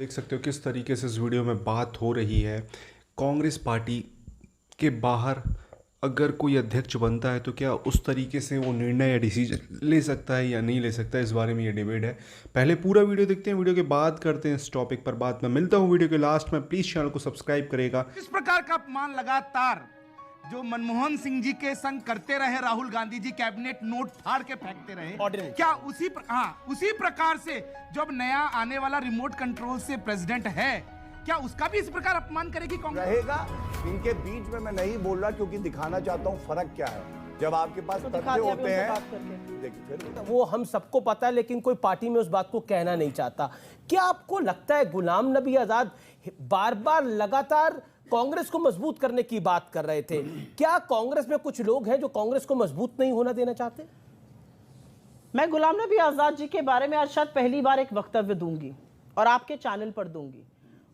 देख सकते हो किस तरीके से इस वीडियो में बात हो रही है। कांग्रेस पार्टी के बाहर अगर कोई अध्यक्ष बनता है तो क्या उस तरीके से वो निर्णय या डिसीजन ले सकता है या नहीं ले सकता है, इस बारे में ये डिबेट है। पहले पूरा वीडियो देखते हैं, वीडियो के बाद करते हैं इस टॉपिक पर बात। मैं मिलता हूँ वीडियो के लास्ट में, प्लीज चैनल को सब्सक्राइब करेगा। इस प्रकार का अपमान लगातार जो मनमोहन सिंह जी के संग करते रहे राहुल गांधी जी, कैबिनेट नोट फाड़ के फेंकते रहे, क्या उसी प्रकार से जब नया आने वाला रिमोट कंट्रोल से प्रेसिडेंट है, क्या उसका भी इस प्रकार अपमान करेगी कांग्रेस? रहेगा। इनके बीच में मैं नहीं बोल रहा क्योंकि दिखाना चाहता हूं फर्क क्या है। जब आपके पास तथ्य होते हैं, देखिए फिर वो हम सबको पता है, लेकिन कोई पार्टी में उस बात को कहना नहीं चाहता। क्या आपको लगता है गुलाम नबी आजाद बार बार लगातार कांग्रेस को मजबूत करने की बात कर रहे थे? क्या कांग्रेस में कुछ लोग हैं जो कांग्रेस को मजबूत नहीं होना देना चाहते? मैं गुलाम नबी आजाद जी के बारे में आज शायद पहली बार एक वक्तव्य दूंगी और आपके चैनल पर दूंगी।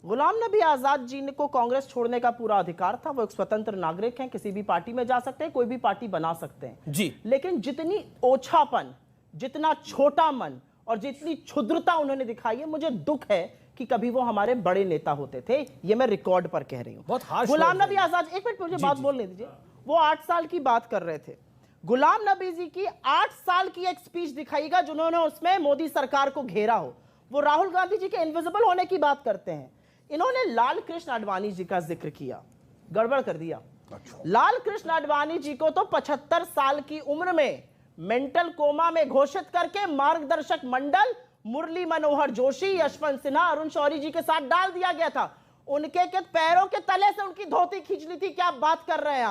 गुलाम नबी आजाद जी को कांग्रेस छोड़ने का पूरा अधिकार था। वो एक स्वतंत्र नागरिक हैं, किसी भी पार्टी में जा सकते हैं, कोई भी पार्टी बना सकते हैं जी। लेकिन जितनी ओछापन, जितना छोटा मन और जितनी क्षुद्रता उन्होंने दिखाई है, मुझे दुख है कि कभी वो हमारे बड़े नेता होते थे। ये मैं रिकॉर्ड पर कह रही हूँ। गुलाम नबी आजाद, एक मिनट मुझे बात बोलने दीजिए। वो 8 साल की बात कर रहे थे। गुलाम नबी जी की 8 साल की एक स्पीच दिखाइएगा जिन्होंने उसमें मोदी सरकार को घेरा हो। वो राहुल गांधी जी के इनविजिबल होने की बात करते हैं। इन्होंने लाल कृष्ण आडवाणी जी का जिक्र किया, गड़बड़ कर दिया। लाल कृष्ण आडवाणी जी को तो 75 साल की उम्र में मेंटल कोमा में घोषित करके मार्गदर्शक मंडल मुरली मनोहर जोशी, यशवंत सिन्हा, अरुण शौरी जी के साथ डाल दिया गया था। उनके के पैरों के तले से उनकी धोती खींच ली थी। क्या बात कर रहे हैं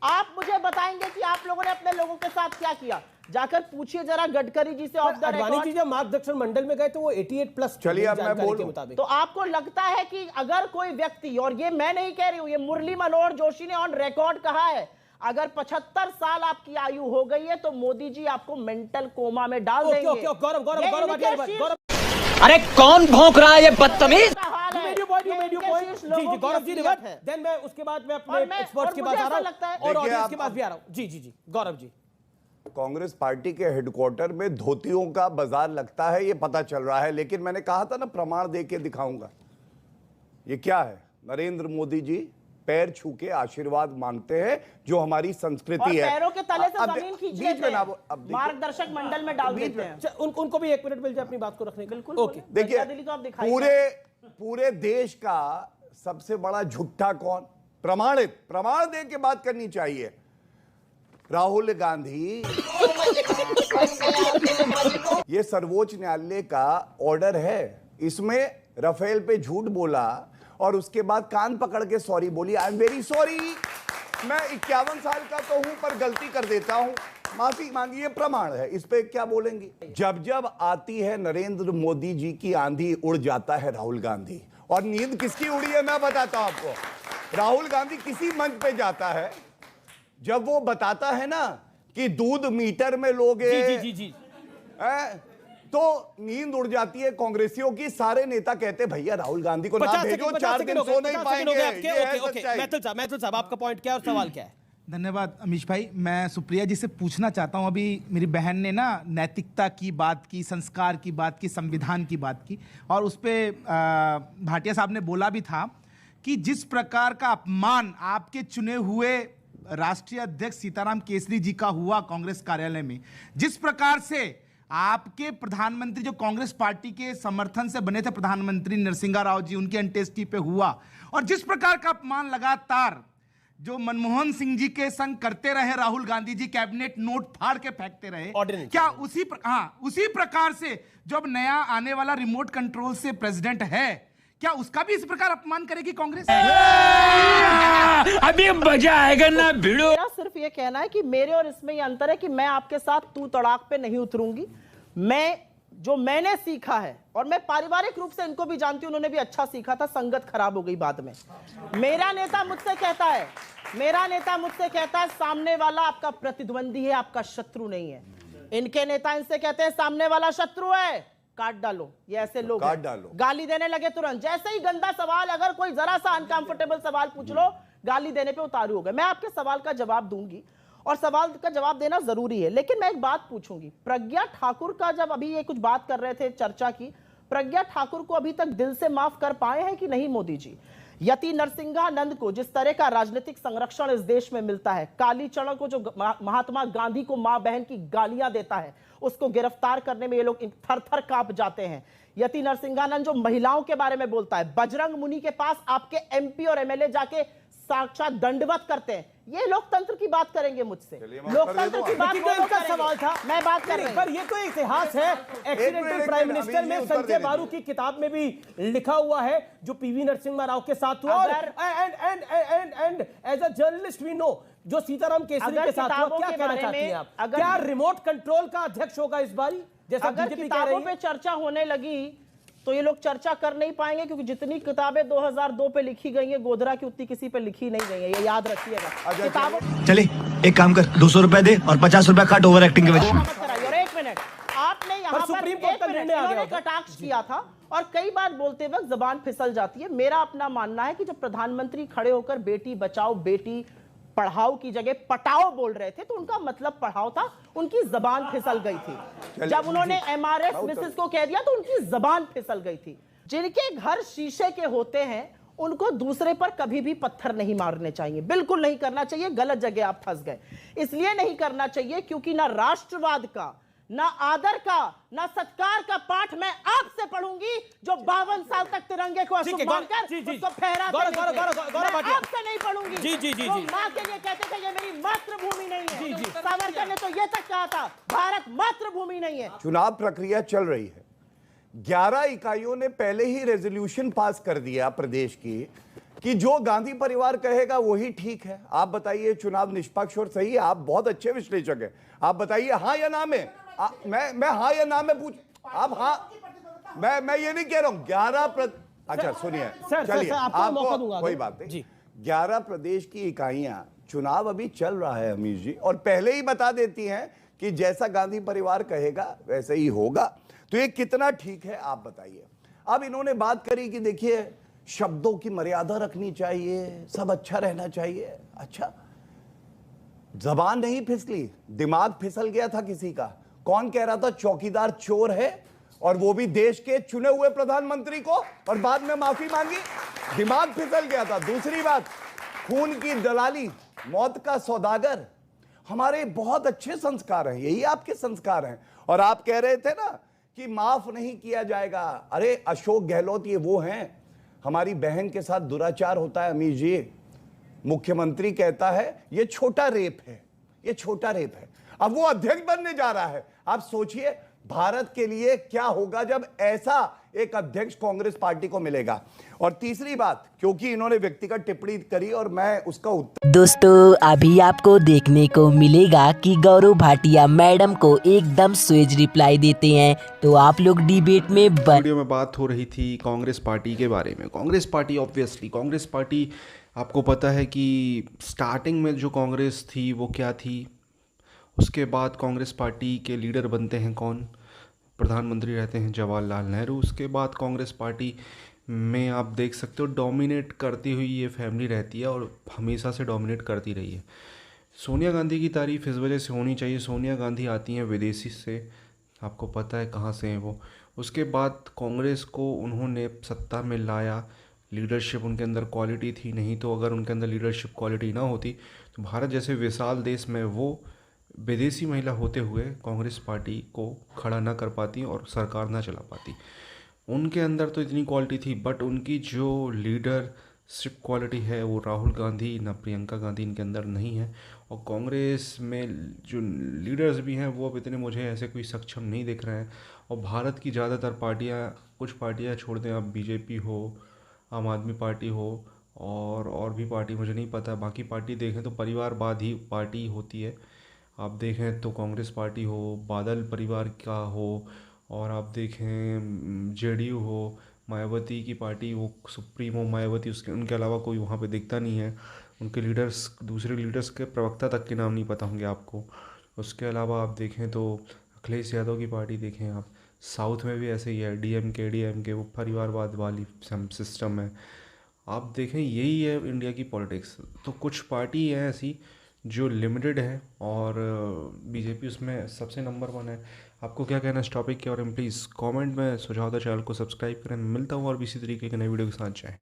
आप मुझे बताएंगे कि आप लोगों ने अपने लोगों के साथ क्या किया? जाकर पूछिए जरा गडकरी जी से। ऑफ द आडवाणी जी जब मार्गदर्शन मंडल में गए तो वो 88 प्लस। चलिए अब मैं बोल के मुताबिक तो आपको लगता है कि अगर कोई व्यक्ति, और ये मैं नहीं कह रही हूं, ये मुरली मनोहर जोशी ने ऑन रिकॉर्ड कहा है, अगर 75 साल आपकी आयु हो गई है तो मोदी जी आपको मेंटल कोमा में डाल देंगे। गौरव, अरे कौन भौंक रहा है ये बदतमीज? जी गौरव जी, देन मैं उसके बाद मैं अपने एक्सपर्ट्स के पास आ रहा हूं और ऑडियंस के पास भी आ रहा हूं। जी गौरव जी, कांग्रेस पार्टी के हेडक्वार्टर में धोतियों का बाजार लगता है, ये पता चल रहा है। लेकिन मैंने कहा था ना, प्रमाण दे के दिखाऊंगा। ये क्या है? नरेंद्र मोदी जी पैर छू के आशीर्वाद मांगते हैं, जो हमारी संस्कृति है। पैरों के तले से जमीन खींच लेते हैं, अब मार्गदर्शक मंडल में डाल देते हैं। उनको भी 1 मिनट मिल जाए अपनी बात को रखने। बिल्कुल ओके, देखिए पूरे देश का सबसे बड़ा झूठा कौन? प्रमाण दे के बात करनी चाहिए। राहुल गांधी, ये सर्वोच्च न्यायालय का ऑर्डर है। इसमें राफेल पे झूठ बोला और उसके बाद कान पकड़ के सॉरी बोली। आई एम वेरी सॉरी, मैं 51 साल का तो हूं पर गलती कर देता हूं, माफी मांगी। ये प्रमाण है, इस पे क्या बोलेंगी? जब जब आती है नरेंद्र मोदी जी की आंधी, उड़ जाता है राहुल गांधी। और नींद किसकी उड़ी है मैं बताता हूं आपको। राहुल गांधी किसी मंच पे जाता है, जब वो बताता है ना कि दूध मीटर में लोगे, जी। तो नींद उड़ जाती है कांग्रेसियों की। सारे नेता कहते हैं भैया राहुल गांधी को ना भेजो, 4 दिन सो नहीं पाएंगे। मैथुर साहब, आपका पॉइंट क्या है और सवाल क्या है? धन्यवाद अमीश भाई। मैं सुप्रिया जी से पूछना चाहता हूं, अभी मेरी बहन ने ना नैतिकता की बात की, संस्कार की बात की, संविधान की बात की, और उस पर भाटिया साहब ने बोला भी था कि जिस प्रकार का अपमान आपके चुने हुए राष्ट्रीय अध्यक्ष सीताराम केसरी जी का हुआ कांग्रेस कार्यालय में, जिस प्रकार से आपके प्रधानमंत्री जो कांग्रेस पार्टी के समर्थन से बने थे प्रधानमंत्री नरसिंहा राव जी, उनकी अंत्येष्टि पे हुआ, और जिस प्रकार का अपमान लगातार जो मनमोहन सिंह जी के संग करते रहे राहुल गांधी जी, कैबिनेट नोट फाड़ के फेंकते रहे, क्या उसी प्रकार से जब नया आने वाला रिमोट कंट्रोल से प्रेसिडेंट है, क्या उसका भी इस प्रकार अपमान करेगी कांग्रेस? अभी मजा आएगा ना भिड़ो। मेरा सिर्फ ये कहना है कि मेरे और इसमें ये अंतर है कि मैं आपके साथ तू तड़ाक पे नहीं उतरूंगी। मैंने सीखा है, और मैं पारिवारिक रूप से इनको भी जानती हूं, उन्होंने भी अच्छा सीखा था, संगत खराब हो गई बाद में। मेरा नेता मुझसे कहता है सामने वाला आपका प्रतिद्वंदी है, आपका शत्रु नहीं है। इनके नेता इनसे कहते हैं सामने वाला शत्रु है, काट डालो। ये ऐसे लोग काट डालो, गाली देने लगे तुरंत। जैसे ही गंदा सवाल, अगर कोई जरा सा अनकंफर्टेबल सवाल पूछ लो, गाली देने पे उतारू हो गए। मैं आपके सवाल का जवाब दूंगी, और सवाल का जवाब देना जरूरी है, लेकिन मैं एक बात पूछूंगी। प्रज्ञा ठाकुर का जब अभी ये कुछ बात कर रहे थे, चर्चा की, प्रज्ञा ठाकुर को अभी तक दिल से माफ कर पाए हैं कि नहीं मोदी जी? यति नरसिंहानंद को जिस तरह का राजनीतिक संरक्षण इस देश में मिलता है, कालीचरण को जो महात्मा गांधी को मां बहन की गालियां देता है, उसको गिरफ्तार करने में ये लोग थर थर कांप जाते हैं। यति नरसिंहानंद जो महिलाओं के बारे में बोलता है, बजरंग मुनि के पास आपके एमपी और एमएलए जाके साक्षात दंडवत करते हैं। ये लोकतंत्र की बात करेंगे मुझसे, लोकतंत्र की बात का सवाल था, मैं बात कर रही हूं। पर ये तो इतिहास है। एक्सीडेंटल प्राइम मिनिस्टर में संजय बारू की किताब में भी लिखा हुआ है जो पीवी नरसिम्हा राव के साथ हुआ। And as a journalist we know जो सीताराम केसरी के साथ हुआ। क्या कहना चाहती हैं आप? क्या रिमोट कंट्रोल का अध्यक्ष होगा इस बारी, जैसा बीजेपी कह रही है? किताबों पे चर्चा होने लगी तो ये लोग चर्चा कर नहीं पाएंगे, क्योंकि जितनी किताबें 2002 पे लिखी गई है गोधरा की, उतनी किसी पे लिखी नहीं गई है, ये याद रखिएगा। किताबों चले एक काम कर, 200 रुपए दे और 50 रुपए काट ओवर एक्टिंग के वजह। मत कराइए। और एक मिनट, आपने यहाँ पर सुप्रीम कोर्ट का निर्णय आ गया था। कटाक्ष किया था और कई बार बोलते वक्त जबान फिसल जाती है। मेरा अपना मानना है कि जब प्रधानमंत्री खड़े होकर बेटी बचाओ बेटी पढ़ाओ की जगह पटाओ बोल रहे थे, तो उनका मतलब पढ़ाओ था, उनकी जबान फिसल गई थी। जब उन्होंने एमआरएस मिसेस को कह दिया तो उनकी जबान फिसल गई थी। जिनके घर शीशे के होते हैं उनको दूसरे पर कभी भी पत्थर नहीं मारने चाहिए, बिल्कुल नहीं करना चाहिए। गलत जगह आप फंस गए। इसलिए नहीं करना चाहिए क्योंकि ना राष्ट्रवाद का, ना आदर का, ना सत्कार का पाठ मैं आपसे पढ़ूंगी जो 52 साल तक तिरंगे को अशुभ मानकर उसको फहराते मैं आपसे नहीं पढ़ूंगी। जो मां के लिए कहते थे ये मेरी मातृभूमि नहीं है, सावरकर ने तो ये तक कहा था भारत मातृभूमि नहीं है। चुनाव प्रक्रिया चल रही है। 11 इकाइयों ने पहले ही रेजोल्यूशन पास कर दिया प्रदेश की कि जो गांधी परिवार कहेगा वही ठीक है। आप बताइए चुनाव निष्पक्ष और सही है? आप बहुत अच्छे विश्लेषक हैं, आप बताइए हाँ या ना में। मैं हाँ या ना में पूछ, आप हाँ, मैं ये नहीं कह रहा हूं 11 अच्छा सुनिए, चलिए आपको कोई बात नहीं। 11 प्रदेश की इकाइयां, चुनाव अभी चल रहा है अमीश जी, और पहले ही बता देती हैं कि जैसा गांधी परिवार कहेगा वैसे ही होगा। तो ये कितना ठीक है आप बताइए। अब इन्होंने बात करी कि देखिए शब्दों की मर्यादा रखनी चाहिए, सब अच्छा रहना चाहिए। अच्छा, जबान नहीं फिसली, दिमाग फिसल गया था किसी का। कौन कह रहा था चौकीदार चोर है, और वो भी देश के चुने हुए प्रधानमंत्री को, और बाद में माफी मांगी? दिमाग फिसल गया था। दूसरी बात, खून की दलाली, मौत का सौदागर। हमारे बहुत अच्छे संस्कार हैं, यही आपके संस्कार हैं। और आप कह रहे थे ना कि माफ नहीं किया जाएगा। अरे अशोक गहलोत ये वो हैं, हमारी बहन के साथ दुराचार होता है अमीश जी, मुख्यमंत्री कहता है ये छोटा रेप है, ये छोटा रेप है। अब वो अध्यक्ष बनने जा रहा है। आप सोचिए भारत के लिए क्या होगा जब ऐसा एक अध्यक्ष कांग्रेस पार्टी को मिलेगा। और तीसरी बात, क्योंकि इन्होंने व्यक्तिगत टिप्पणी करी और मैं उसका उत्तर। दोस्तों अभी आपको देखने को मिलेगा कि गौरव भाटिया मैडम को एकदम स्वेज रिप्लाई देते हैं, तो आप लोग डिबेट में वीडियो में बात हो रही थी कांग्रेस पार्टी के बारे में। Congress party obviously, Congress party आपको पता है कि स्टार्टिंग में जो कांग्रेस थी वो क्या थी, उसके बाद कांग्रेस पार्टी के लीडर बनते हैं कौन? प्रधानमंत्री रहते हैं जवाहरलाल नेहरू। उसके बाद कांग्रेस पार्टी में आप देख सकते हो डोमिनेट करती हुई ये फैमिली रहती है और हमेशा से डोमिनेट करती रही है। सोनिया गांधी की तारीफ़ इस वजह से होनी चाहिए, सोनिया गांधी आती हैं विदेशी से, आपको पता है कहाँ से हैं वो। उसके बाद कांग्रेस को उन्होंने सत्ता में लाया, लीडरशिप उनके अंदर क्वालिटी थी। नहीं तो अगर उनके अंदर लीडरशिप क्वालिटी ना होती तो भारत जैसे विशाल देश में वो विदेशी महिला होते हुए कांग्रेस पार्टी को खड़ा ना कर पाती और सरकार ना चला पाती। उनके अंदर तो इतनी क्वालिटी थी, बट उनकी जो लीडरशिप क्वालिटी है वो राहुल गांधी ना प्रियंका गांधी इनके अंदर नहीं है। और कांग्रेस में जो लीडर्स भी हैं वो अब इतने मुझे ऐसे कोई सक्षम नहीं दिख रहे हैं। और भारत की ज़्यादातर पार्टियां, कुछ पार्टियां छोड़ दें, आप बीजेपी हो, आम आदमी पार्टी हो और भी पार्टी मुझे नहीं पता, बाकी पार्टी देखें तो परिवारवाद ही पार्टी होती है। आप देखें तो कांग्रेस पार्टी हो, बादल परिवार का हो, और आप देखें जेडीयू हो, मायावती की पार्टी, वो सुप्रीमो मायावती, उसके उनके अलावा कोई वहाँ पे दिखता नहीं है। उनके लीडर्स, दूसरे लीडर्स के प्रवक्ता तक के नाम नहीं पता होंगे आपको। उसके अलावा आप देखें तो अखिलेश यादव की पार्टी देखें आप, साउथ में भी ऐसे ही है, डीएमके वो परिवारवाद वाली सिस्टम है। आप देखें यही है इंडिया की पॉलिटिक्स। तो कुछ पार्टी है ऐसी जो लिमिटेड है और बीजेपी उसमें सबसे नंबर 1 है। आपको क्या कहना है इस टॉपिक के बारे में प्लीज़ कमेंट में सुझाव दें, चैनल को सब्सक्राइब करें। मिलता हूँ और भी इसी तरीके के नए वीडियो के साथ। जाएँ।